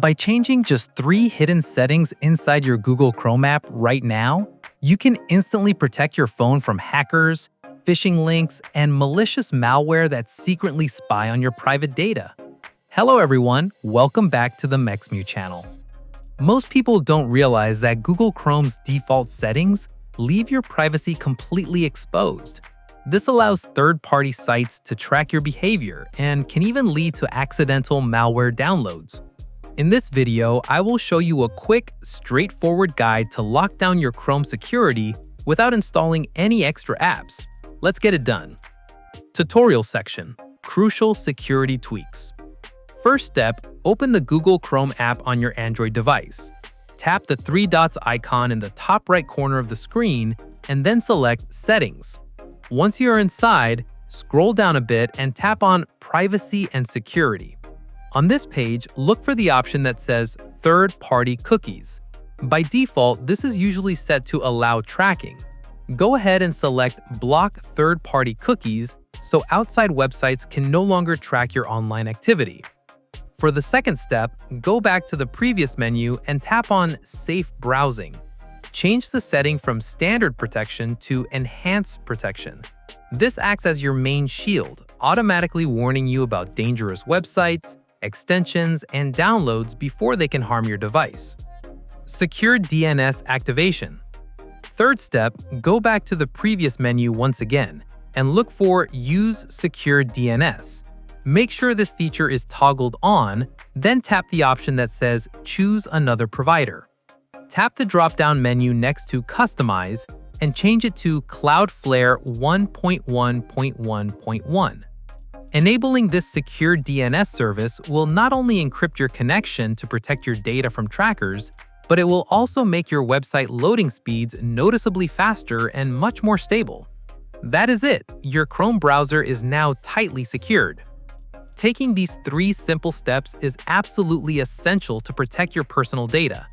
By changing just 3 hidden settings inside your Google Chrome app right now, you can instantly protect your phone from hackers, phishing links, and malicious malware that secretly spy on your private data. Hello everyone, welcome back to the Mexmew channel. Most people don't realize that Google Chrome's default settings leave your privacy completely exposed. This allows third-party sites to track your behavior and can even lead to accidental malware downloads. In this video, I will show you a quick, straightforward guide to lock down your Chrome security without installing any extra apps. Let's get it done. Tutorial section: Crucial security tweaks. First step, open the Google Chrome app on your Android device. Tap the 3 dots icon in the top right corner of the screen and then select Settings. Once you are inside, scroll down a bit and tap on Privacy and Security. On this page, look for the option that says Third-Party Cookies. By default, this is usually set to allow tracking. Go ahead and select Block Third-Party Cookies so outside websites can no longer track your online activity. For the second step, go back to the previous menu and tap on Safe Browsing. Change the setting from Standard Protection to Enhanced Protection. This acts as your main shield, automatically warning you about dangerous websites, extensions, and downloads before they can harm your device. Secure DNS activation. Third step, go back to the previous menu once again and look for Use Secure DNS. Make sure this feature is toggled on, then tap the option that says Choose another provider. Tap the drop-down menu next to Customize and change it to Cloudflare 1.1.1.1. Enabling this secure DNS service will not only encrypt your connection to protect your data from trackers, but it will also make your website loading speeds noticeably faster and much more stable. That is it. Your Chrome browser is now tightly secured. Taking these 3 simple steps is absolutely essential to protect your personal data.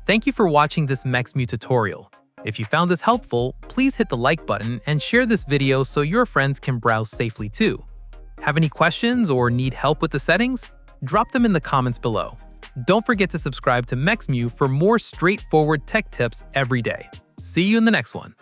Thank you for watching this Mexmew tutorial. If you found this helpful, please hit the like button and share this video so your friends can browse safely too. Have any questions or need help with the settings? Drop them in the comments below. Don't forget to subscribe to Mexmew for more straightforward tech tips every day. See you in the next one.